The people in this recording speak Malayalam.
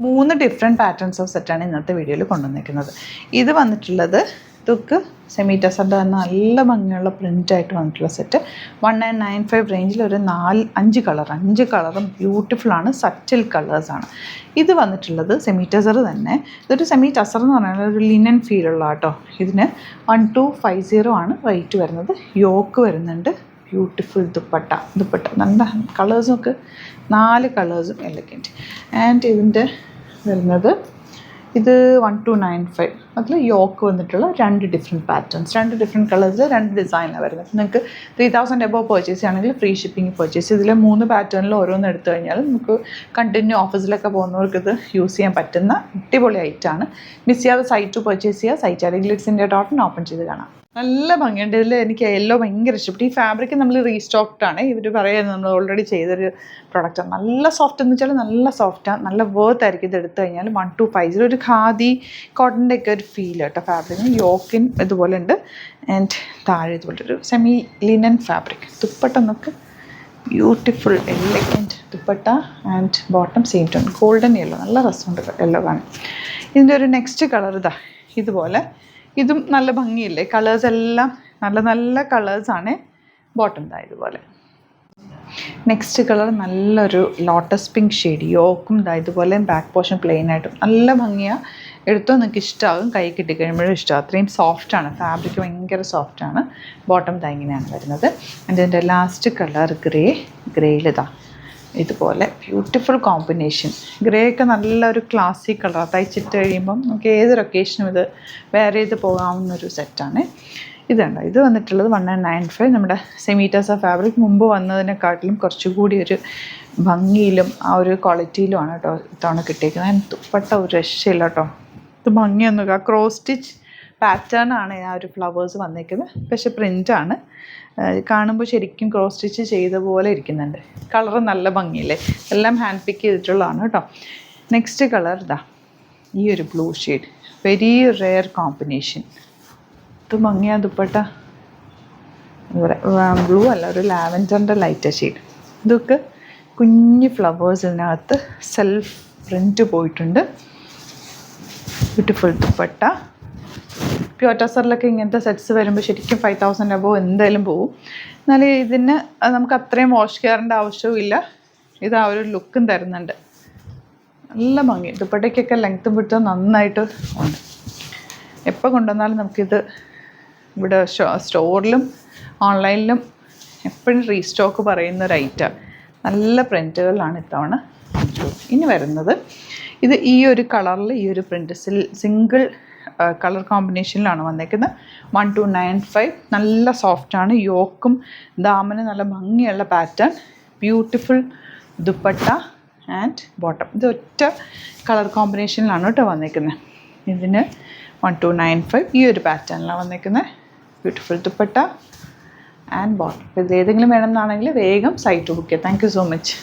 3 ഡിഫറെൻറ്റ് പാറ്റേൺസ് ഓഫ് സെറ്റാണ് ഇന്നത്തെ വീഡിയോയിൽ കൊണ്ടുവന്നിരിക്കുന്നത്. ഇത് വന്നിട്ടുള്ളത് ഇതൊക്കെ സെമി ടെസറിൻ്റെ നല്ല ഭംഗിയുള്ള പ്രിൻ്റായിട്ട് വന്നിട്ടുള്ള സെറ്റ് 1995 റേഞ്ചിൽ ഒരു 5 കളറും ബ്യൂട്ടിഫുള്ളാണ്, സറ്റിൽ കളേഴ്സാണ്. ഇത് വന്നിട്ടുള്ളത് സെമി ടെസർ തന്നെ. ഇതൊരു സെമി ടെസർ എന്ന് പറഞ്ഞാൽ ഒരു ലിനൻ ഫീലുള്ള കേട്ടോ. ഇതിന് 1250 ആണ് റേറ്റ് വരുന്നത്. യോക്ക് വരുന്നുണ്ട്, ബ്യൂട്ടിഫുൾ ദുപ്പട്ട നല്ല കളേഴ്സൊക്കെ 4 കളേഴ്സും എലഗൻറ്റ്. ആൻഡ് ഇതിൻ്റെ വരുന്നത് ഇത് 1295. അതിൽ യോക്ക് വന്നിട്ടുള്ള 2 ഡിഫറെൻറ്റ് പാറ്റേൺസ്, 2 ഡിഫറെൻറ്റ് കളേഴ്സിൽ 2 ഡിസൈനിലാണ് വരുന്നത്. നിങ്ങൾക്ക് 3000 എബോവ് പർച്ചേസ് ചെയ്യുകയാണെങ്കിൽ ഫ്രീ ഷിപ്പിംഗ് പർച്ചേസ്. ഇതിൽ 3 പാറ്റേണിൽ ഓരോന്ന് എടുത്തു കഴിഞ്ഞാൽ നമുക്ക് കണ്ടിന്യൂ ഓഫീസിലൊക്കെ പോകുന്നവർക്ക് ഇത് യൂസ് ചെയ്യാൻ പറ്റുന്ന അടിപൊളി ഐറ്റമാണ്. മിസ് ചെയ്യാതെ സൈറ്റ് പർച്ചേസ് ചെയ്യുക. സൈറ്റ് അല്ലെങ്കിൽ glitzsindia.in ഓപ്പൺ ചെയ്ത് കാണാം. നല്ല ഭംഗിയുണ്ട്. ഇതിൽ എനിക്ക് യെല്ലോ ഭയങ്കര ഇഷ്ടപ്പെട്ടു. ഈ ഫാബ്രിക് നമ്മൾ റീസ്റ്റോക്ഡ് ആണ്. ഇവർ പറയുന്നത് നമ്മൾ ഓൾറെഡി ചെയ്തൊരു പ്രൊഡക്റ്റാണ്. നല്ല സോഫ്റ്റ് എന്ന് വെച്ചാൽ നല്ല സോഫ്റ്റാണ്, നല്ല വേർത്ത് ആയിരിക്കും. ഇത് എടുത്തു കഴിഞ്ഞാൽ 1250 ഒരു ഖാദി കോട്ടൻ്റെ ഒക്കെ ഒരു ഫീൽ കേട്ടോ ഫാബ്രിക്കിന്. യോക്കിൻ ഇതുപോലെ ഉണ്ട്. ആൻഡ് താഴെ ഇതുപോലെ ഒരു സെമി ലിനൻ ഫാബ്രിക്. ദുപ്പട്ട നമുക്ക് beautiful elegant dupatta and bottom same tone golden yellow. നല്ല രസമുണ്ട് യെല്ലോ കാണാൻ. ഇതിൻ്റെ ഒരു നെക്സ്റ്റ് കളർ ഇതാ ഇതുപോലെ. ഇതും നല്ല ഭംഗിയില്ലേ, കളേഴ്സ് എല്ലാം നല്ല കളേഴ്സാണ്. ബോട്ടം ദാ ഇതുപോലെ. നെക്സ്റ്റ് കളർ നല്ലൊരു ലോട്ടസ് പിങ്ക് ഷെയ്ഡ്. യോക്കും ദാ ഇതുപോലെ, ബാക്ക് പോർഷൻ പ്ലെയിൻ ആയിട്ടും നല്ല ഭംഗിയാണ്. എടുത്തോ നിങ്ങൾക്ക് ഇഷ്ടമാകും, കൈ കിട്ടിക്കഴിയുമ്പോഴും ഇഷ്ടമാകും. അത്രയും സോഫ്റ്റാണ് ഫാബ്രിക്, ഭയങ്കര സോഫ്റ്റാണ്. ബോട്ടം ദാ ഇങ്ങനെയാണ് വരുന്നത്. അതിൻ്റെ ലാസ്റ്റ് കളർ ഗ്രേയിലിതാ ഇതുപോലെ ബ്യൂട്ടിഫുൾ കോമ്പിനേഷൻ. ഗ്രേ ഒക്കെ നല്ലൊരു ക്ലാസിക് കളർ. തയ്ച്ചിട്ട് കഴിയുമ്പം നമുക്ക് ഏതൊരു ഒക്കേഷനും ഇത് വെയർ ചെയ്ത് പോകാവുന്നൊരു സെറ്റാണ്. ഇതുണ്ട്. ഇത് വന്നിട്ടുള്ളത് 1995. നമ്മുടെ സെമി ടെസർ ഫാബ്രിക് മുമ്പ് വന്നതിനെക്കാട്ടിലും കുറച്ചുകൂടി ഒരു ഭംഗിയിലും ആ ഒരു ക്വാളിറ്റിയിലുമാണ് കേട്ടോ ഇത്തവണ കിട്ടിയിരിക്കുന്നത്. ദുപ്പട്ട ഒരു രക്ഷയില്ല കേട്ടോ. ഇത് ഭംഗിയൊന്നുമില്ല. ക്രോസ് സ്റ്റിച്ച് പാറ്റേൺ ആണ് ആ ഒരു ഫ്ലവേഴ്സ് വന്നിരിക്കുന്നത്. പക്ഷേ പ്രിൻ്റാണ്. കാണുമ്പോൾ ശരിക്കും ക്രോസ് സ്റ്റിച്ച് ചെയ്ത പോലെ ഇരിക്കുന്നുണ്ട്. കളറ് നല്ല ഭംഗിയില്ലേ, എല്ലാം ഹാൻഡ് പിക്ക് ചെയ്തിട്ടുള്ളതാണ് കേട്ടോ. നെക്സ്റ്റ് കളർ ഇതാ ഈ ഒരു blue shade, very rare combination. ഇത് ഭംഗിയാ ദുപ്പട്ട. ബ്ലൂ അല്ല, ഒരു ലാവൻഡറിൻ്റെ ലൈറ്റർ ഷെയ്ഡ്. ഇതൊക്കെ കുഞ്ഞ് ഫ്ലവേഴ്സിനകത്ത് സെൽഫ് പ്രിൻറ്റ് പോയിട്ടുണ്ട്. ബ്യൂട്ടിഫുൾ ദുപ്പട്ട. പ്യുവർ ടെസറിലൊക്കെ ഇങ്ങനത്തെ സെറ്റ്സ് വരുമ്പോൾ ശരിക്കും 5000 അബോവ് എന്തായാലും പോവും. എന്നാലും ഇതിന് നമുക്ക് അത്രയും വാഷ് കെയറിൻ്റെ ആവശ്യവും ഇല്ല. ഇത് ആ ഒരു ലുക്കും തരുന്നുണ്ട്. നല്ല ഭംഗി. ദുപ്പട്ടയ്ക്കൊക്കെ ലെങ്ത്തും വിട്ടും നന്നായിട്ട് ഉണ്ട്. എപ്പോൾ കൊണ്ടുവന്നാലും നമുക്കിത് ഇവിടെ സ്റ്റോറിലും ഓൺലൈനിലും എപ്പോഴും റീസ്റ്റോക്ക് പറയുന്ന ഒരു ഐറ്റമാണ്. നല്ല പ്രിൻറ്റുകളിലാണ് ഇത്തവണ. ഇനി വരുന്നത് ഇത് ഈ ഒരു കളറിൽ ഈ ഒരു പ്രിൻറ്റ് സിംഗിൾ കളർ കോമ്പിനേഷനിലാണ് വന്നേക്കുന്നത്. 1295. നല്ല സോഫ്റ്റാണ്. യോക്കും ദാമന് നല്ല ഭംഗിയുള്ള pattern. Beautiful dupatta and bottom. ഇത് ഒറ്റ കളർ കോമ്പിനേഷനിലാണ് കേട്ടോ വന്നേക്കുന്നത്. ഇതിന് 1295 ഈ ഒരു പാറ്റേണിലാണ് വന്നേക്കുന്നത്. Beautiful dupatta and bottom. ഇത് ഏതെങ്കിലും വേണമെന്നാണെങ്കിൽ വേഗം സൈറ്റ് ബുക്ക് ചെയ്യുക. Thank you so much.